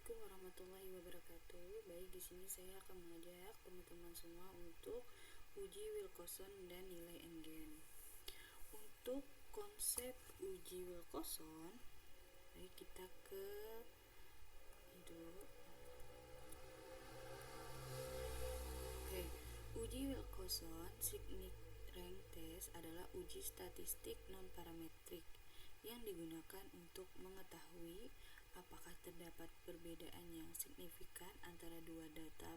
Assalamualaikum warahmatullahi wabarakatuh. Baik, di sini saya akan mengajak teman-teman semua untuk uji Wilcoxon dan nilai Engen. Untuk konsep uji Wilcoxon, baik kita ke itu. Oke, uji Wilcoxon Significant Rank Test adalah uji statistik non-parametrik yang digunakan untuk mengetahui apakah terdapat perbedaan yang signifikan antara dua data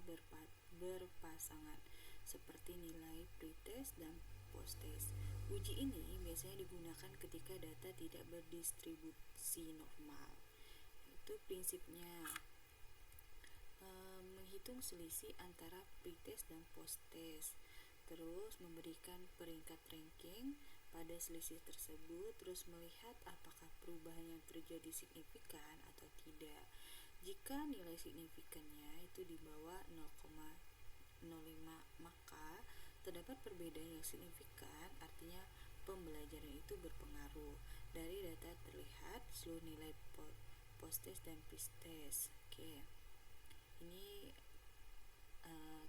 berpasangan, seperti nilai pretest dan posttest. Uji ini biasanya digunakan ketika data tidak berdistribusi normal. Itu prinsipnya menghitung selisih antara pretest dan posttest, terus memberikan peringkat ranking pada selisih tersebut, terus melihat apakah perubahan yang terjadi signifikan atau tidak. Jika nilai signifikannya itu di bawah 0,05, maka terdapat perbedaan yang signifikan, artinya pembelajaran itu berpengaruh. Dari data terlihat seluruh nilai posttest dan pretest. Oke, ini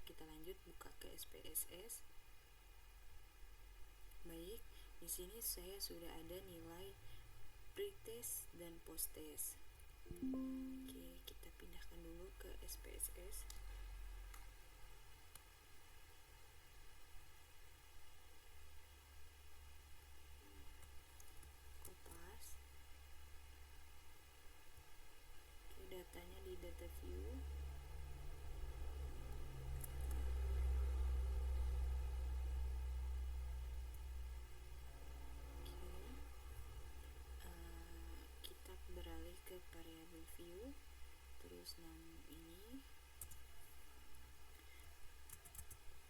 kita lanjut buka ke SPSS. Baik, di sini saya sudah ada nilai pretest dan posttest. Oke, kita pindahkan dulu ke SPSS. Kopas. Oke, datanya di data view. Kita beralih ke variable view, terus ini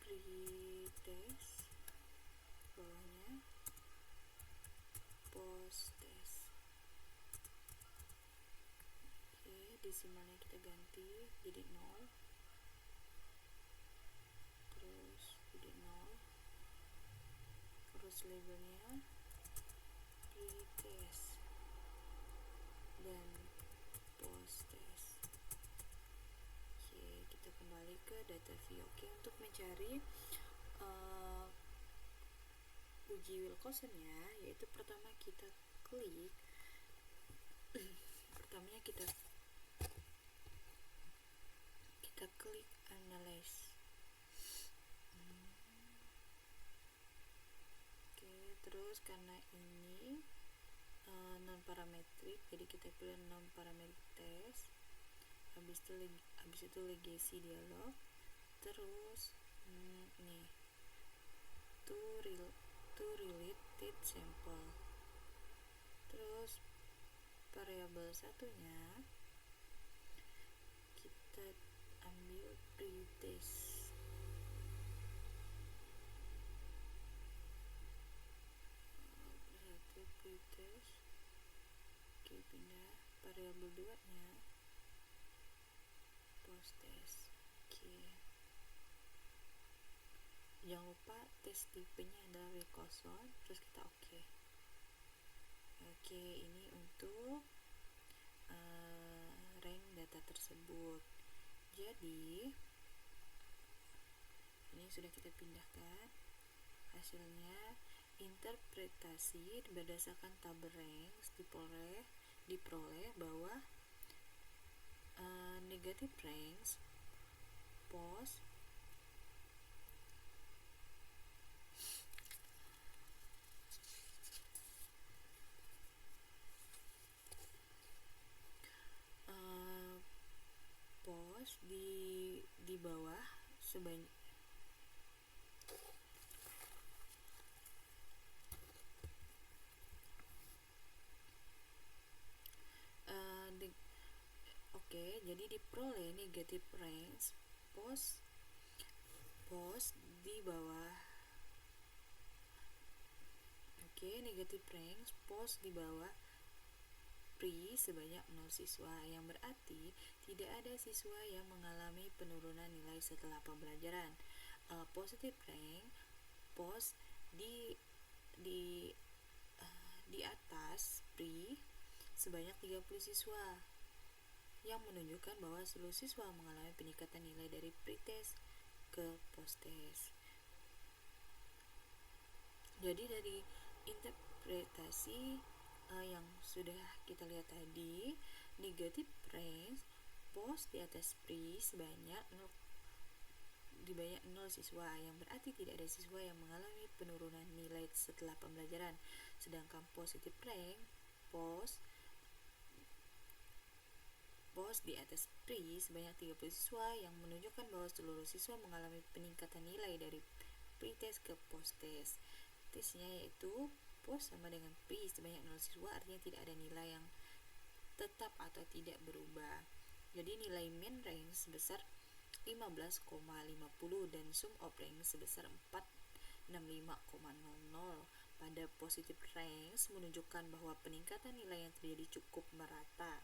pretest, bawahnya posttest. Oke, desimalnya kita ganti jadi 0, terus jadi 0, terus labelnya pretest dan posttest. Oke, kita kembali ke data view. Oke, untuk mencari uji Wilcoxon-nya, yaitu pertama kita klik analyze. Oke, terus karena ini non parametrik, jadi kita pilih non parametric test. Habis itu legacy dialog, terus nih to related sample, terus variabel satunya kita ambil pretest. Pretest. Oke, pindah. Variabel 2 nya posttest. Oke, jangan lupa tes tipenya adalah Wilcoxon, terus kita oke. Oke, ini untuk rank data tersebut. Jadi ini sudah kita pindahkan. Hasilnya interpretasi berdasarkan tabel ranks diperoleh bahwa negative ranks post di bawah sebanyak jadi diperoleh negative ranks post di bawah. Negative ranks post di bawah pre sebanyak 0 siswa, yang berarti tidak ada siswa yang mengalami penurunan nilai setelah pembelajaran. Positive rank post di atas pre sebanyak 30 siswa, yang menunjukkan bahwa seluruh siswa mengalami peningkatan nilai dari pretest ke posttest. Jadi dari interpretasi yang sudah kita lihat tadi, negative range post di atas pre sebanyak 0 siswa, yang berarti tidak ada siswa yang mengalami penurunan nilai setelah pembelajaran. Sedangkan positive rank post di atas pre sebanyak 30 siswa, yang menunjukkan bahwa seluruh siswa mengalami peningkatan nilai dari pretest ke posttest. Tesnya yaitu post sama dengan pre sebanyak 0 siswa, artinya tidak ada nilai yang tetap atau tidak berubah. Jadi nilai mean rank sebesar 15,50 dan sum of rank sebesar 465,00. Pada positive rank menunjukkan bahwa peningkatan nilai yang terjadi cukup merata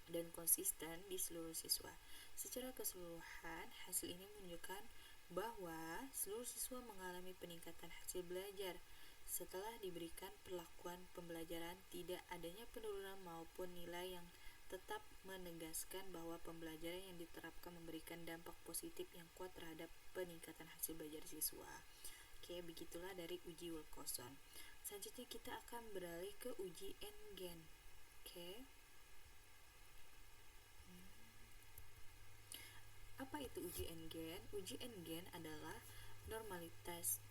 dan konsisten di seluruh siswa. Secara keseluruhan, hasil ini menunjukkan bahwa seluruh siswa mengalami peningkatan hasil belajar setelah diberikan perlakuan pembelajaran, tidak adanya penurunan maupun nilai yang tetap, menegaskan bahwa pembelajaran yang diterapkan memberikan dampak positif yang kuat terhadap peningkatan hasil belajar siswa. Oke, begitulah dari uji Wilcoxon. Selanjutnya kita akan beralih ke uji Engen. Oke. Apa itu uji Engen? Uji Engen adalah normalized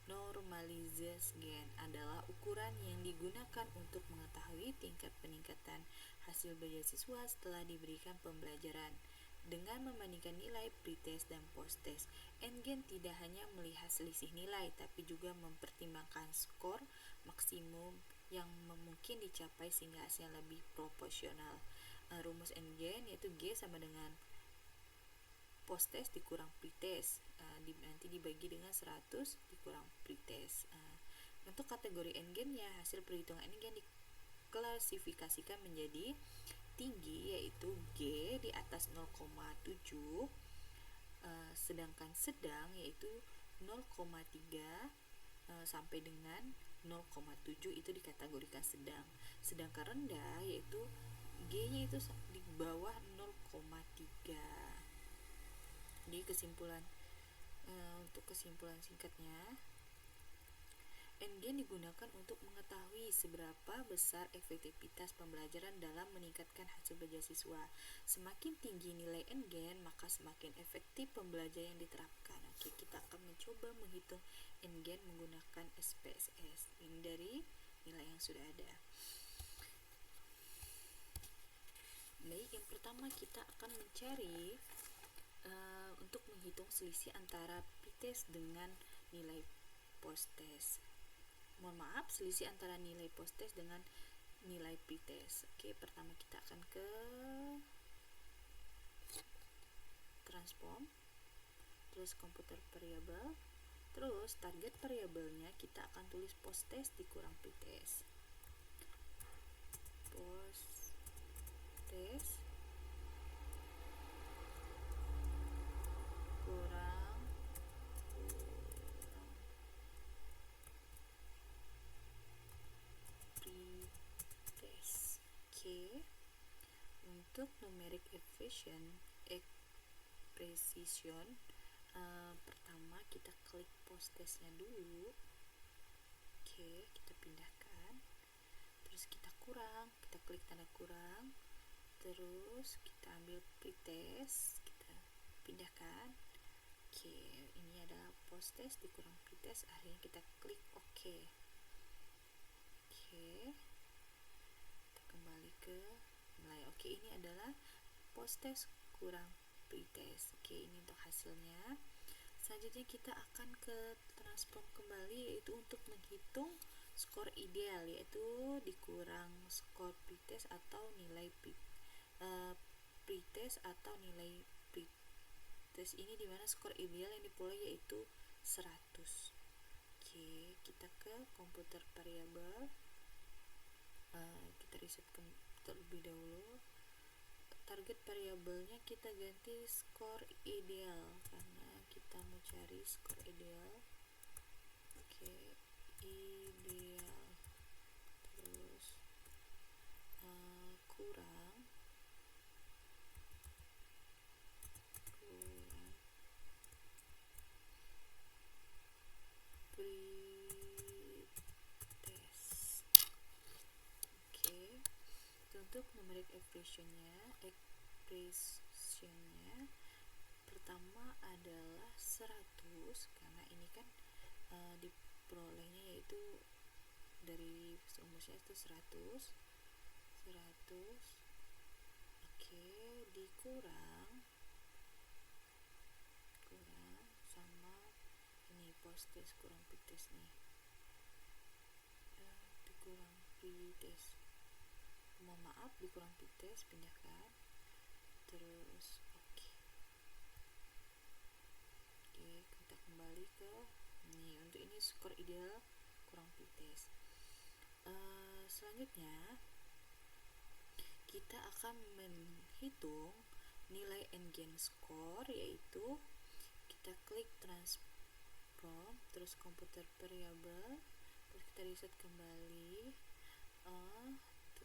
gain adalah ukuran yang digunakan untuk mengetahui tingkat peningkatan hasil belajar siswa setelah diberikan pembelajaran dengan membandingkan nilai pretest dan posttest. Engen tidak hanya melihat selisih nilai, tapi juga mempertimbangkan skor maksimum yang mungkin dicapai sehingga hasilnya lebih proporsional. Rumus Engen yaitu G sama dengan posttest dikurang pretest, nanti dibagi dengan 100 dikurang pretest. Untuk kategori Engen-nya, hasil perhitungan Engen diklasifikasikan menjadi tinggi yaitu G di atas 0,7, sedangkan sedang yaitu 0,3 sampai dengan 0,7 itu dikategorikan sedang. Sedangkan rendah yaitu G-nya itu di bawah 0,3. Jadi untuk kesimpulan singkatnya, Engen digunakan untuk mengetahui seberapa besar efektivitas pembelajaran dalam meningkatkan hasil belajar siswa. Semakin tinggi nilai Engen, maka semakin efektif pembelajaran yang diterapkan. Oke, kita akan mencoba menghitung Engen menggunakan SPSS ini dari nilai yang sudah ada. Baik, yang pertama kita akan mencari untuk menghitung selisih antara pretest dengan nilai posttest. Mohon maaf, selisih antara nilai posttest dengan nilai pretest. Oke, pertama kita akan ke transform, terus komputer variable, terus target variabelnya kita akan tulis posttest dikurang pretest. Posttest kurang pretest. Oke. Untuk numeric precision, pertama kita klik posttestnya dulu. Oke, kita pindahkan. Terus kita klik tanda kurang. Terus kita ambil pretest, kita pindahkan. Oke, ini adalah posttest dikurang pretest, akhirnya kita klik OK. Oke, kita kembali ke nilai. Oke, ini adalah posttest kurang pretest. Oke, ini untuk hasilnya. Selanjutnya kita akan ke transform kembali, yaitu untuk menghitung skor ideal, yaitu dikurang skor pretest atau nilai pretest atau nilai pretest ini dimana skor ideal yang diperoleh yaitu 100. Oke, kita ke komputer variable, kita reset terlebih dahulu. Target variabelnya kita ganti skor ideal karena kita mau cari skor ideal. Oke, ideal, terus kurang expressionnya pertama adalah 100, karena ini kan diperolehnya yaitu dari rumusnya itu 100. Oke, dikurang sama ini post-test kurang pretest nih, dikurang pretest, mohon maaf, dikurang pretest, pindahkan. Terus oke, kita kembali ke ini. Untuk ini skor ideal kurang pretest. Selanjutnya kita akan menghitung nilai N-gain score, yaitu kita klik transform, terus komputer variable, terus kita reset kembali,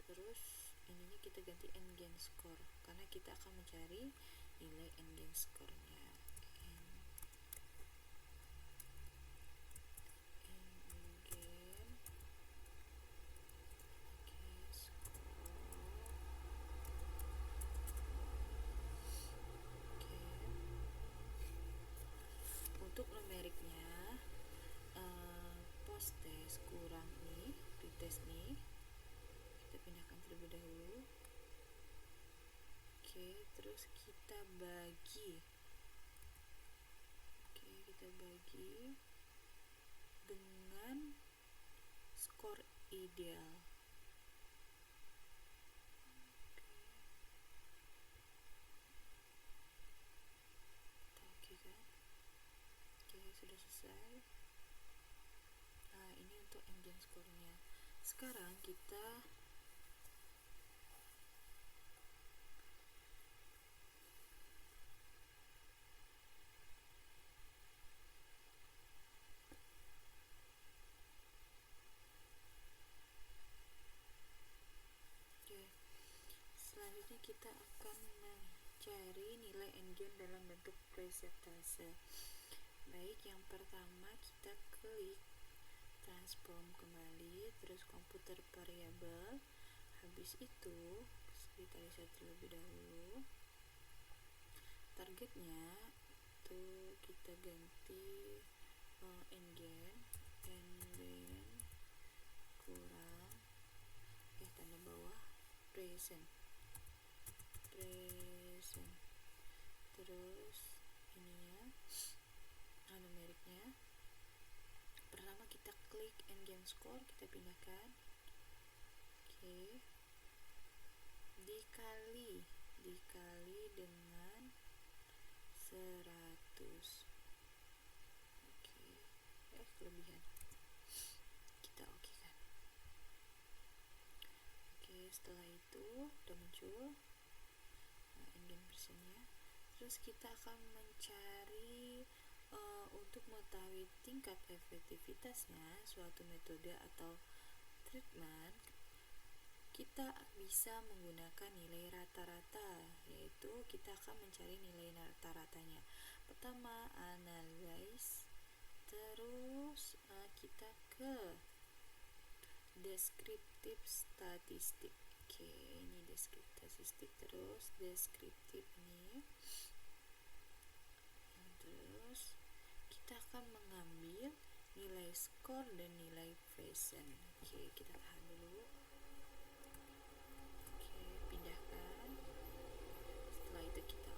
terus ininya kita ganti N-gain score, karena kita akan mencari nilai N-gain score-nya. Untuk numeriknya, post test kurang nih, pretest nih, kita pindahkan terlebih dahulu. Terus kita bagi dengan skor ideal. Sudah selesai. Ini untuk N-gain score-nya. Sekarang kita selanjutnya kita akan mencari nilai N-gain dalam bentuk presentase. Baik, yang pertama kita klik transform kembali, terus komputer variable. Habis itu kita reset terlebih dahulu. Targetnya itu kita ganti N-gain kurang tanda bawah present. Terus ininya numeriknya, pertama kita klik N-gain score, kita pindahkan, dikali dengan 100. Kelebihan kita okekan. Setelah itu udah muncul N-gain persennya. Terus kita akan mencari untuk mengetahui tingkat efektivitasnya suatu metode atau treatment, kita bisa menggunakan nilai rata-rata, yaitu kita akan mencari nilai rata-ratanya. Pertama, analyze, terus kita ke descriptive statistik. Ini descriptive statistik, terus descriptive ini. Terus kita akan mengambil nilai skor dan nilai present. Kita tahan dulu. Pindahkan. Setelah itu kita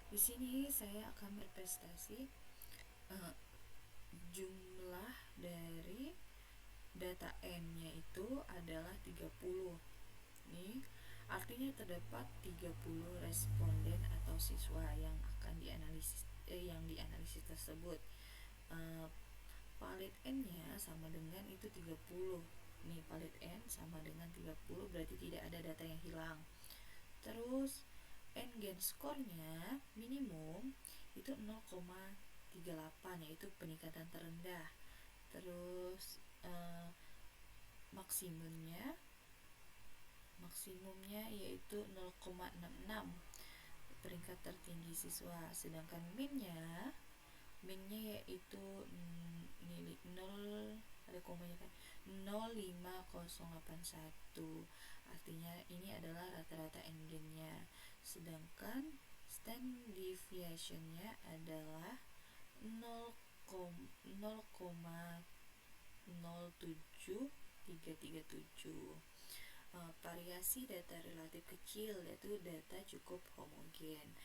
Di sini saya akan berprestasi jumlah dari data N-nya itu adalah 30. Nih, artinya terdapat 30 responden atau siswa yang akan dianalisis tersebut. Palet N-nya sama dengan itu 30. Nih, palet N sama dengan 30, berarti tidak ada data yang hilang. Terus N-gain score-nya minimum itu 0,38, yaitu peningkatan terendah. Terus maksimumnya yaitu 0,66, peringkat tertinggi siswa. Sedangkan minnya yaitu 0,5081, artinya ini adalah rata-rata n-gainnya. Sedangkan standard deviationnya adalah 0,07337. Variasi data relatif kecil, yaitu data cukup homogen.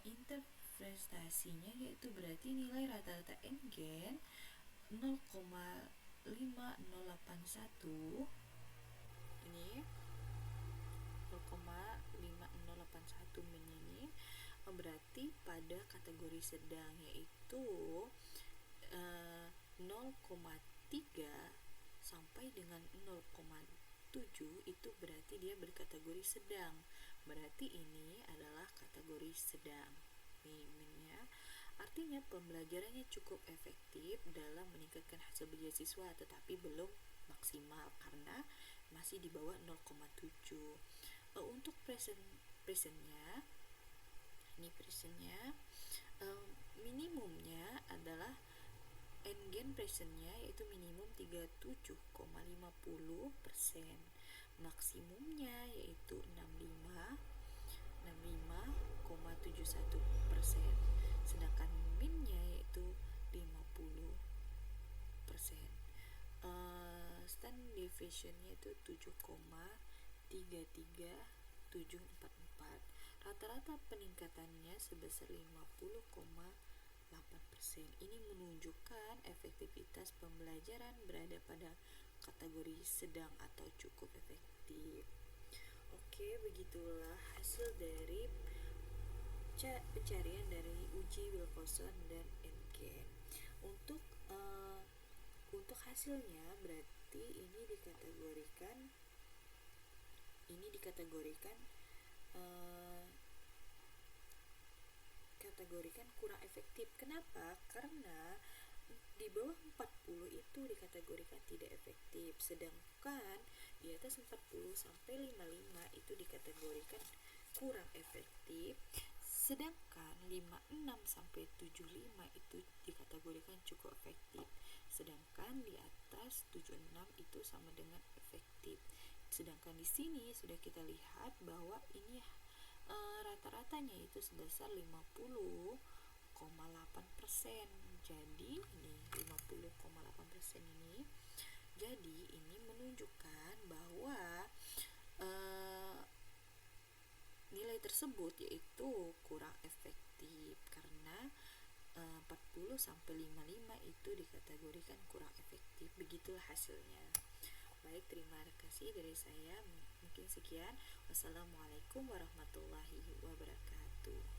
Interpretasinya yaitu berarti nilai rata-rata n-gain 0,5081 ini 0,5081 ini berarti pada kategori sedang, yaitu 0,3 sampai dengan 0,7 itu berarti dia berkategori sedang. Berarti ini adalah kategori sedang. Minimnya artinya pembelajarannya cukup efektif dalam meningkatkan hasil beasiswa, tetapi belum maksimal karena masih di bawah 0,7. Untuk presentnya minimumnya adalah n-gain presentnya yaitu minimum 37,50%, maksimumnya yaitu 65,71%, sedangkan minnya yaitu 50%. Standard deviationnya itu 7,33744. Rata-rata peningkatannya sebesar 50,8%. Ini menunjukkan efektivitas pembelajaran berada pada kategori sedang atau cukup efektif. Oke, begitulah hasil dari pencarian dari uji Wilcoxon dan n-gain. Untuk hasilnya berarti ini dikategorikan kurang efektif. Kenapa? Karena di bawah 40 itu dikategorikan tidak efektif, sedangkan di atas 40 sampai 55 itu dikategorikan kurang efektif, sedangkan 56 sampai 75 itu dikategorikan cukup efektif, sedangkan di atas 76 itu sama dengan efektif. Sedangkan di sini sudah kita lihat bahwa ini rata-ratanya itu sebesar 50,8%. Jadi ini 50,8% ini. Jadi ini menunjukkan bahwa nilai tersebut yaitu kurang efektif karena 40 sampai 55 itu dikategorikan kurang efektif. Begitulah hasilnya. Baik, terima kasih dari saya. Mungkin sekian. Wassalamualaikum warahmatullahi wabarakatuh.